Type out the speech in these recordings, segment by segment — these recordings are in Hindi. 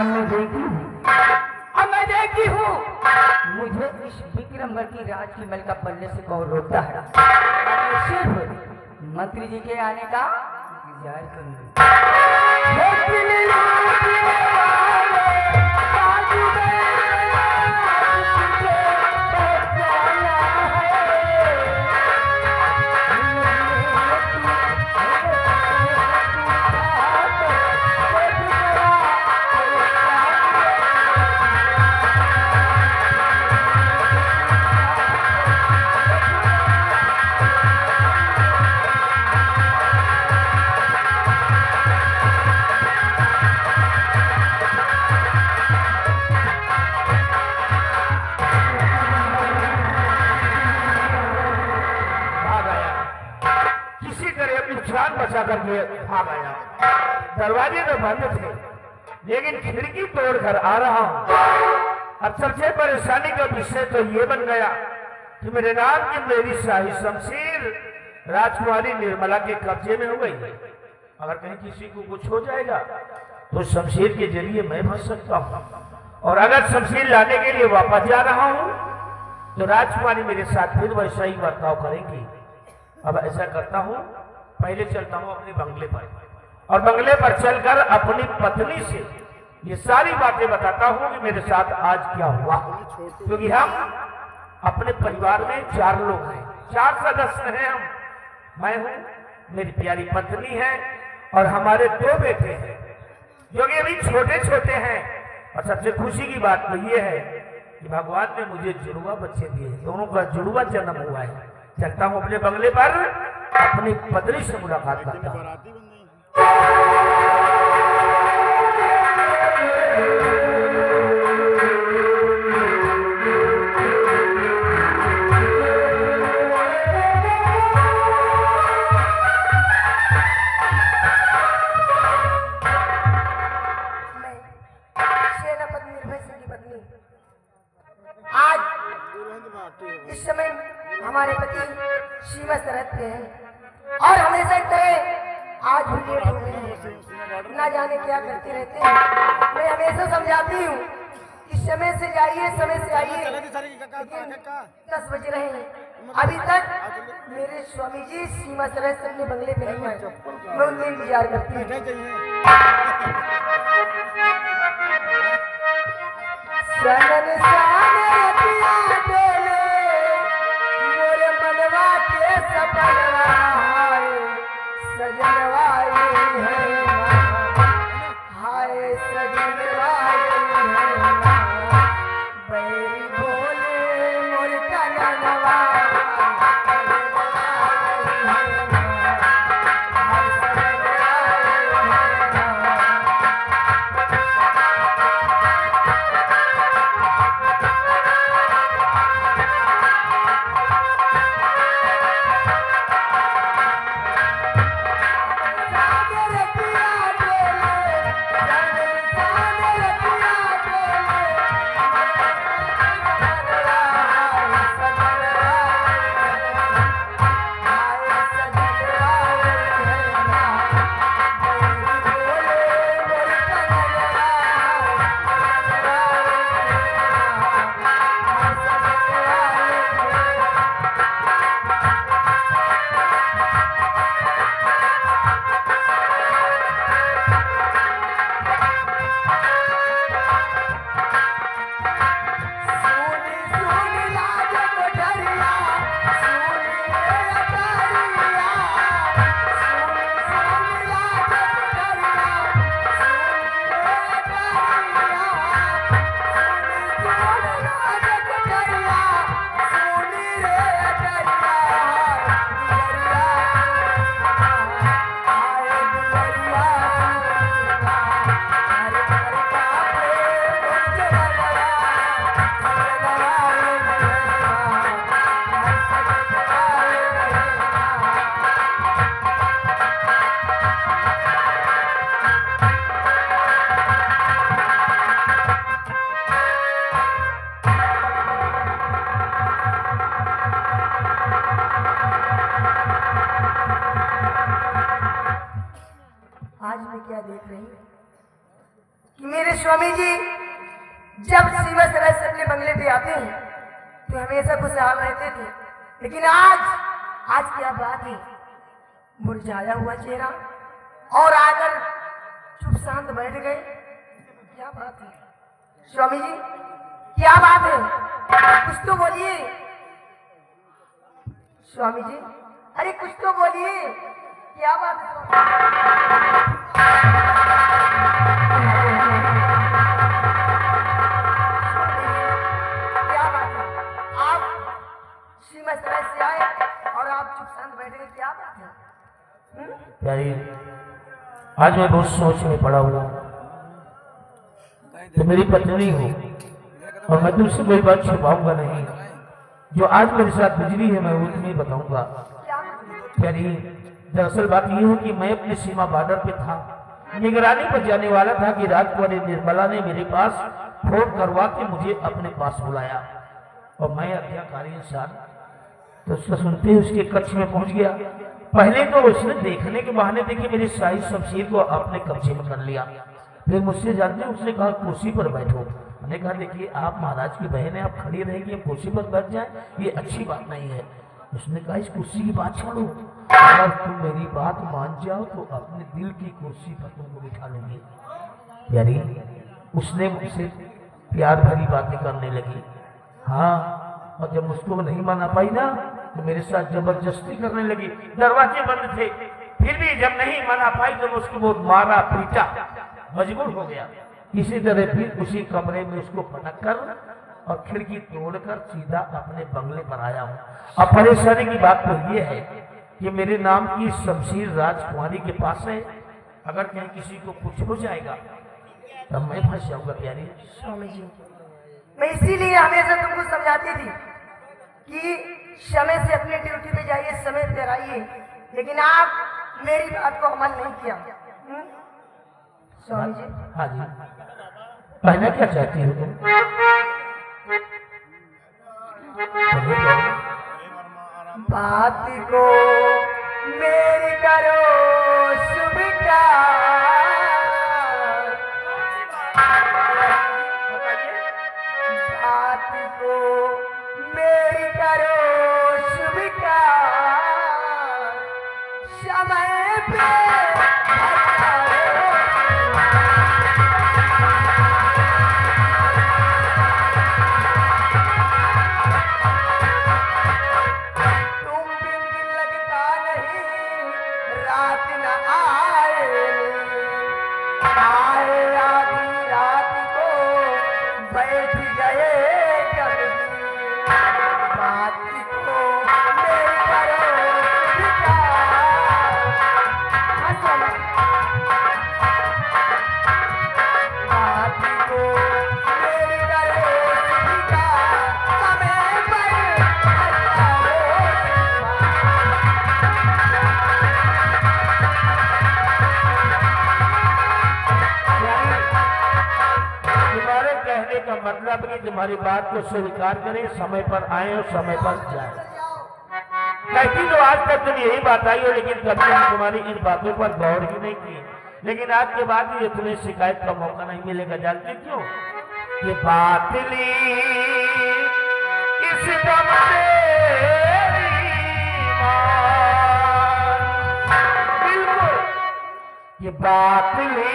अब मैं देखी हूँ मुझे इस विक्रमगढ़ की राज की महल का पल्ले से कौन रोकता है। सिर्फ मंत्री जी के आने का इंतजार बचा करके भाग आया। दरवाजे तो बंद थे लेकिन खिड़की तोड़कर आ रहा हूं। अब सबसे परेशानी का विषय तो ये बन गया कि मेरे नाम की मेरी शाही शमशीर राजकुमारी निर्मला के कब्जे में हो गई। अगर कहीं किसी को कुछ हो जाएगा तो शमशीर के जरिए मैं फंस सकता हूँ, और अगर शमशीर लाने के लिए वापस जा रहा हूँ तो राजकुमारी मेरे साथ फिर वैसा ही बर्ताव करेंगी। अब ऐसा करता हूँ, पहले चलता हूँ अपने बंगले पर, और बंगले पर चलकर अपनी पत्नी से ये सारी बातें बताता हूँ कि मेरे साथ आज क्या हुआ। क्योंकि हम अपने परिवार में 4 लोग हैं, 4 सदस्य हैं हम। मैं हूँ, मेरी प्यारी पत्नी है, और हमारे 2 बेटे हैं जो कि अभी छोटे छोटे हैं। और सबसे खुशी की बात तो ये है कि भगवान ने मुझे जुड़वा बच्चे दिए, दोनों का जुड़वा जन्म हुआ है। चलता हूँ अपने बंगले पर, अपनी पत्नी से मुलाकात करता हूँ। इस समय हमारे पति श्रीमत रहते हैं और हमेशा तरह आज भी लेट हो गए हैं, ना जाने क्या करते रहते हैं। मैं हमेशा समझाती हूँ कि समय से जाइए, समय से आइए, लेकिन 10 बज रहे हैं, अभी तक मेरे स्वामी जी श्रीमत सरस अपने बंगले पे नहीं आए। मैं उनका इंतजार करती हूँ। कि मेरे स्वामी जी जब सीमा सराय से अपने बंगले पे आते हैं तो हमेशा खुशहाल रहते थे, लेकिन आज क्या बात है, मुरझाया हुआ चेहरा और आकर चुप शांत बैठ गए। क्या बात है स्वामी जी, क्या बात है, कुछ तो बोलिए स्वामी जी, अरे कुछ तो बोलिए, क्या बात है? क्या बात है, आप सीमा सराय से आए और आप चुप शांत बैठ गए, क्या बात है? प्यारी, आज मैं बहुत सोच में पड़ा हुआ हूँ। तो मेरी पत्नी हो और मैं तुमसे कोई बात छुपाऊंगा नहीं। जो आज मेरे साथ गुजरी है मैं वो तुम्हें बताऊंगा। प्यारी, दरअसल बात ये हो कि मैं अपनी सीमा बॉर्डर पे था, निगरानी पर जाने वाला था कि राजकुमारी निर्मला ने मेरे पास फोन करवा के मुझे अपने पास बुलाया और मैं आज्ञाकारी इंसान तो उसका सुनते ही उसके कक्ष में पहुंच गया। पहले तो उसने देखने के बहाने देखी मेरी शाही शमशीर को अपने कब्जे में कर लिया। फिर मुझसे जानते उसने कहा कुर्सी पर बैठो। मैंने कहा देखिए आप महाराज की बहन है, आप खड़ी रहेगी, हम कुर्सी पर बैठ जाए, ये अच्छी बात नहीं है। उसने कहा इस कुर्सी की बात छोड़ो, अगर तुम मेरी बात मान जाओ तो अपने दिल की कुर्सी पर तुमको बिठा लूंगी। यानी उसने मुझसे प्यार भरी बातें करने लगी। हाँ, और जब मुझको नहीं माना पाई ना तो मेरे साथ जबरदस्ती करने लगी। दरवाजे बंद थे, फिर भी जब नहीं माना पाई तो उसको बहुत मारा पीटा, मजबूर हो गया। इसी तरह फिर उसी कमरे में उसको पटक कर और खिड़की तोड़कर सीधा अपने बंगले पर आया हूँ। अब परेशानी की बात तो ये है कि मेरे नाम की शमशीर राजकुमारी के पास है, अगर कहीं किसी को कुछ हो जाएगा तब मैं फंस जाऊंगा। प्यारी स्वामी जी, मैं इसीलिए हमेशा तुमको समझाती थी कि समय से अपने ड्यूटी पे जाइए, समय से आइए, लेकिन आप मेरी बात को अमल नहीं किया। स्वामी जी, हाँ जी, कहना क्या चाहती हो तुम? बात को मेरी करो स्वीकार, बात को मेरी करो स्वीकार, समय पे मतलब कि तुम्हारी बात को स्वीकार करें, समय पर आए और समय पर जाए। कहती तो आज तक तुम यही बात आई हो, लेकिन कभी हम तुम्हारी इन बातों पर गौर ही नहीं की। लेकिन आज के बाद ये तुम्हें शिकायत का मौका नहीं मिलेगा। जानते क्यों? ये बात ली इस दम तेरी मान, बिल्कुल ये बात ली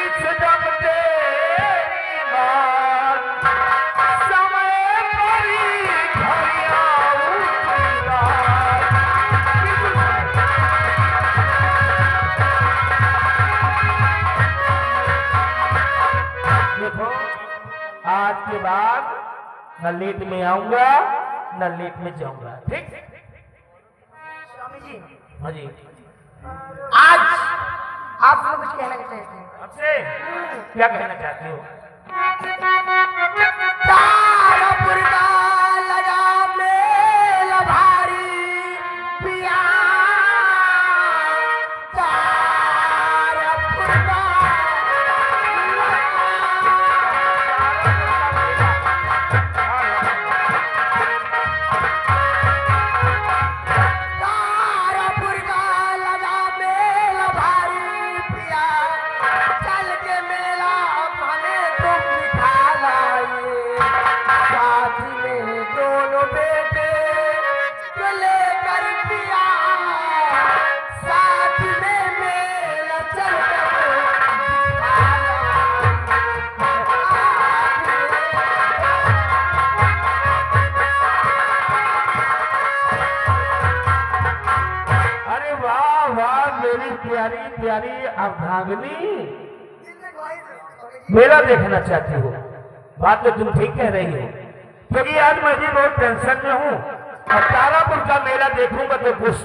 इस दम तेरी मान, समय परी घड़िया उठी रात। देखो आज के बाद न लेट में आऊंगा न लेट में जाऊंगा, ठीक? स्वामी जी, हाँ जी। आज आप लोग कुछ कहना चाहते हैं? आपसे क्या कहना चाहती हो? तारापुर का लगा मेला भारी पिया, तारापुर का तारापुर का लगा मेला भारी पिया, चल के प्यारी अर्धांगिनी, मेला देखना चाहती हो? बात तो तुम ठीक कह रही हो, क्योंकि आज मैं भी बहुत टेंशन में हूँ। और तारापुर का मेला देखूंगा तो कुछ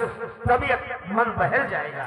तभी मन बहल जाएगा।